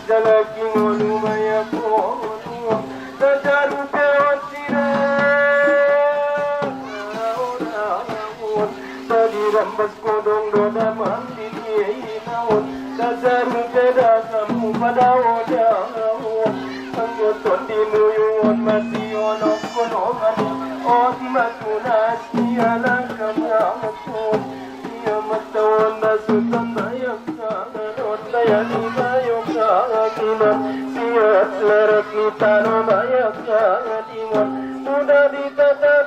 Jalak Jambas kodong doda mandi naon dasaru beda kamu pada wajahmu anggoton dinuyuan masih ono kono mani on matunas tiala kamramatun ia matawan nasutan dayak kanon dayani bayok kakinan siat lerak nitano bayak kadiman mudah ditatap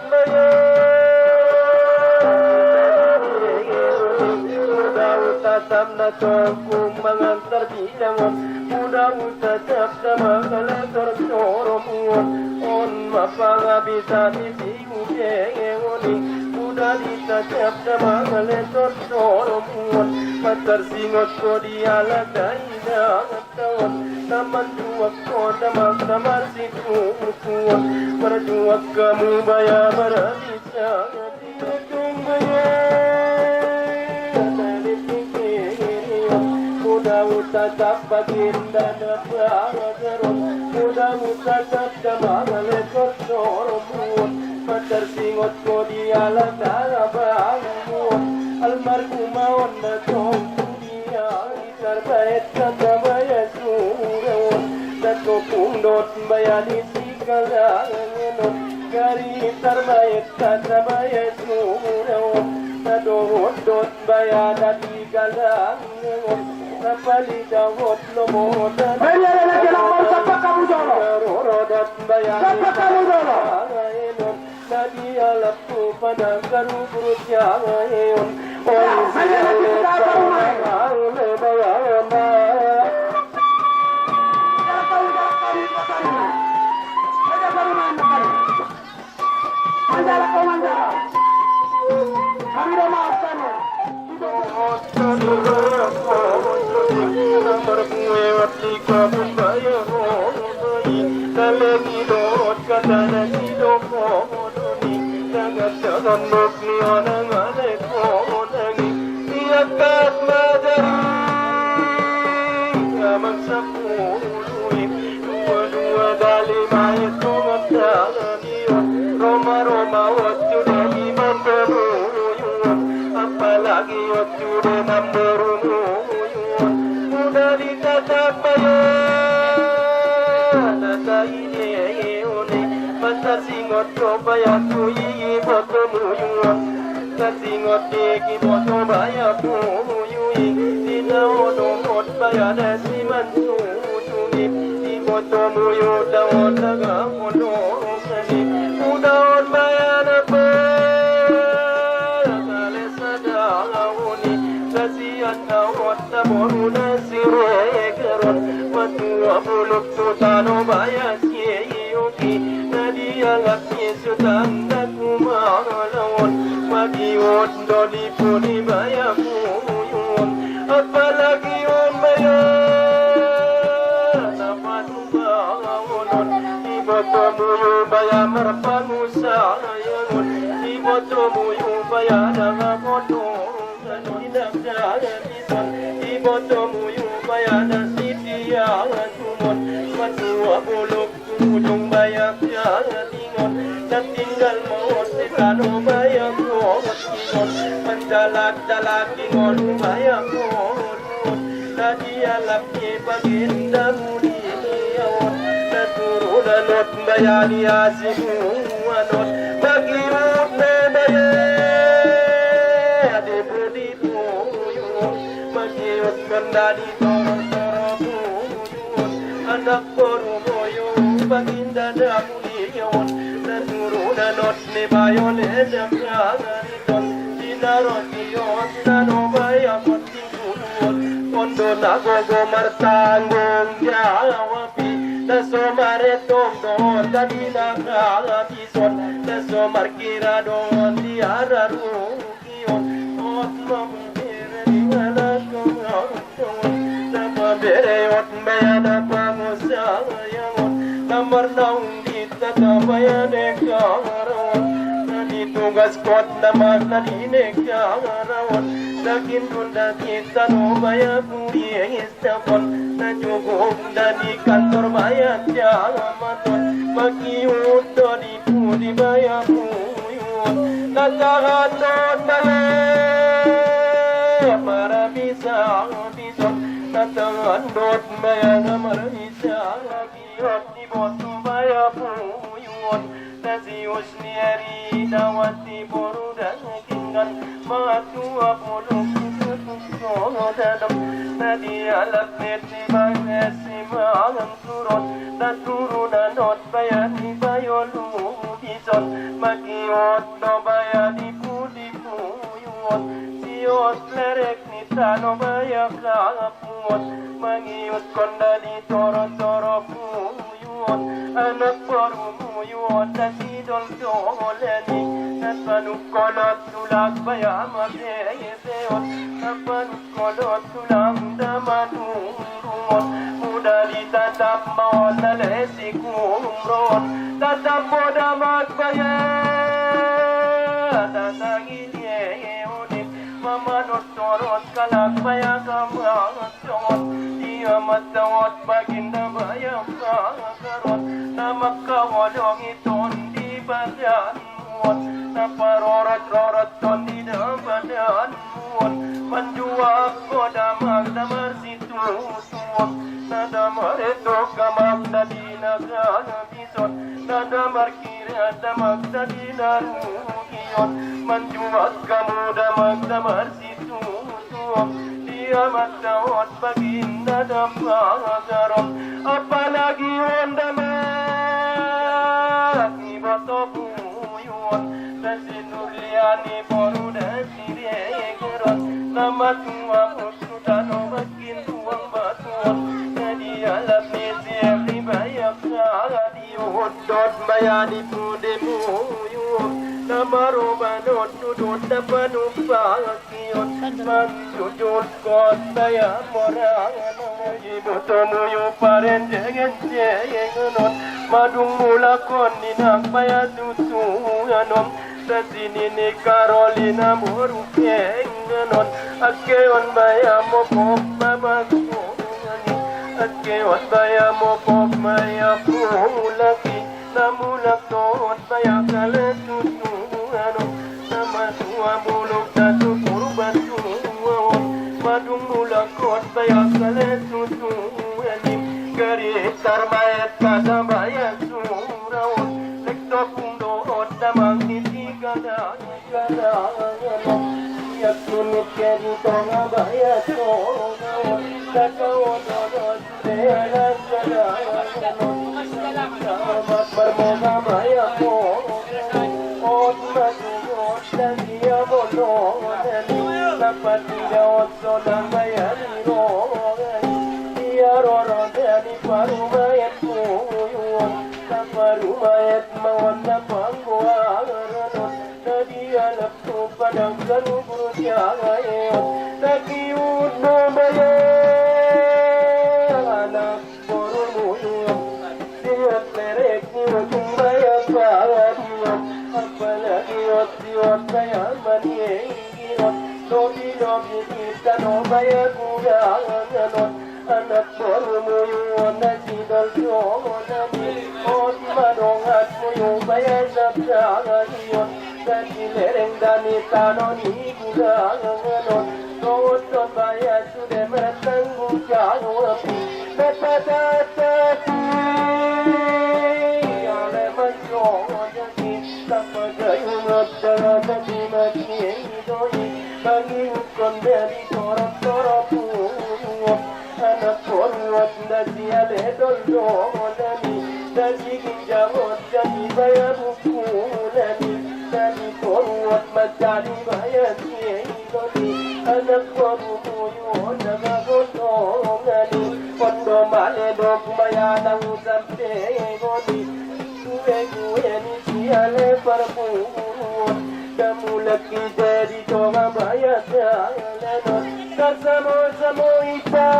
tatap natoku mengantar bilangan mudah tatap sama kalekor soromuan on mapanga bisa disimu jengoni mudah ditatap sama kalekor soromuan matar singot ko dialah daida ngatawan taman juak ko damak damar situkuan berjuak kamu bayar berbisa diutung mudah baginda nabagarong mudah tatap damang lekor soromuan matar singot ko dialah dalabanguan almarhumawan na tong dunia itar bait kadamaya surawan dato pundot bayani sikalanganon gari itar bait kadamaya surawan nadohot bayada tigalanganon napali dawot lomot bayar lagi nomor siapa kamu jono rodat bayar siapa kamu jono nadi alapku pada garu berusya ayon bayar lagi siapa rumah bayar apalagi waktu dengan berumuyun mudah ditatap bayar data ini pasar singot coba kuyi foto muyun singot deki foto bayar muyui tidak odong bayar dasi mansutungi di foto muyun daun daga foto sani mudah bayar apa Namoru nasire keron Matua buluk tutano bayas yeyoki Nadia lakni sutan nakumalawon Magiwot dodi puni bayakuyun Apalagi on bayar Napatumawonon Ibotomuyu bayamar pangusayangon Ibotomuyu bayanagamoton Tidak ada bisa Ibotomuyu bayana sitiya tumon Matua buluk tulung bayak tingon Natinggal maot sitano bayak tingon Mendalat-dalat tingon bayak tingon Nadia lapye baginda mudi awon Naturudanot bayani asimu anot Bagiut na bayar Dibudi puyun Magiut gandadi toro-toro puyun Anak koru boyun Baginda damuliyon Naturudanot ni bayon edam kagariton Dinarotiyon Nanobayakot tingkulun Kondo nagogo martanggung jawabi Naso maretong doon Kadina kakakison Naso markira doon Tiara rukiyon Ot mamabere di anak kong Namabere ot bayana pangusayangon Namar naung dita kabayan ekarawon Nanitugas kot naman naninek karawon Dakin tunda kita no bayar puri estapon Najugog dari kantor bayar jamaton Magiut dari puri bayar puyun Natahaton bayar para bisa bisa natangan dot maya namar bisa kiot di botu maya puyun nasi usni hari dawati boru dan kinggan matu apoluk dadam nadi alat neti bangesi mangan turun dan turunan not bayani bayolu bison magiot no bayani pudi puyun siot lerek nita no bayak lapun magiot konda di toro toro puyun anak baru puyun nasi dol doleni napanuk kolot tulak bayama beyeseot napanuk kolot tulang damanurun muda ditatap maon nalesi kumron tatap moda magbaya tatagil yeudit mamanot torot kalak baya kamatot dia matawat baginda bayam kakarot namakawalong iton di badan muon naparorot-rorot ton di badan muon manjuak ko damag damar situsuon nadamar ito kamag dadi nagabison nadamar kira damag dadi narugiyon manjuak kamu damag damar situsuon dia matawat baginda damagarom apalagi on damag ibato puyun dasinuliani boru dasiregeron nama tua sudah no makin tuang batuan jadi alam mesir dibayar diuhut dot bayani pude muyun nama robanot nudut dapat numpakion manjujut kot bayar morang ibu temuyu paren jengen jengenot madung mulakon dinak bayar tusuanom sini ni Carolina muru kengenon akeon baya mo pop mabaguni akeon baya mo pop maya pulaki namulak tot baya kaletutuano namatua buluk datu kurban tuawon madung mulak kot baya kaletutuani garitar mayat kada baya surawon lekto pundot damang niti kada ya kunit kedi tonga baya tonga kakawon odot belan kada selamat bermoga baya ko ot madungot dan dia bolong dapat tidak sodang baya ro dia roro dari paru mayat puyun paru mayat mawon na pangguan dia lapto padang kanu burya ayon nakiud no baya anak boru muyun dia terek ni wajung baya pagadion apalagi ot baya maniengirot dobi kita no baya kuyanganon anak boru muyun nasidol jonani ot madongat muyun baya sabdagayon dani lereng dani tanoni gudanganon noton baya sudah meratang bujangopi natatati ale masyongati tapagayungot dalatati matiyidoi bagi ukon dari torap-torap anak koruat dasi ale doldolani dasi ginjamot dasi baya bukulani dasi koruat macari baya tiedoni anak koru muyun nagagotongani kondo male dok baya nang sampe goni suwe ni siale parpun damulaki jadi tonga baya talanon kasamo ita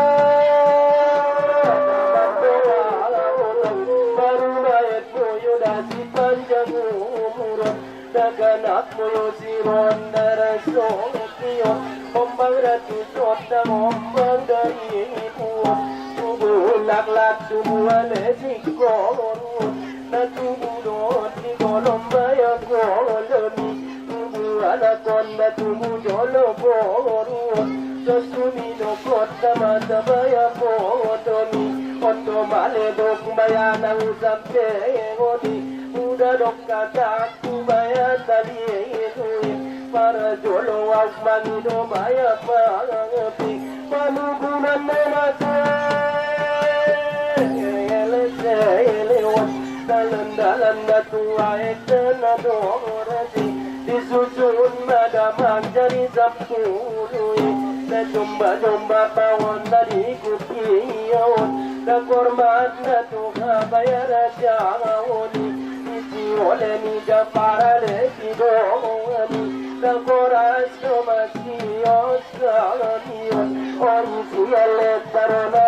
baru bayat moyo dasi panjang umur daganak moyo siron darasokio ombang ratu soda ombang dari puan tubuh lak-lak tubuh alesikon na tubuh dot di kolom bayat koloni tubuh ala konna tumu jolo boru sosumi no kotta matabaya podomi ondo male dok bayana usampe ngoni uda dok kata kubaya tali nui para jolo asmani do maya pangapi manugunan nase dalan tua ekna dorasi disusun madamang jadi sapului na jomba pawon dari kupiyon na kormat na tuha bayara jawoni isi ole ni japara le kidoni na koras no masiyos kaniyon ori siyale tarona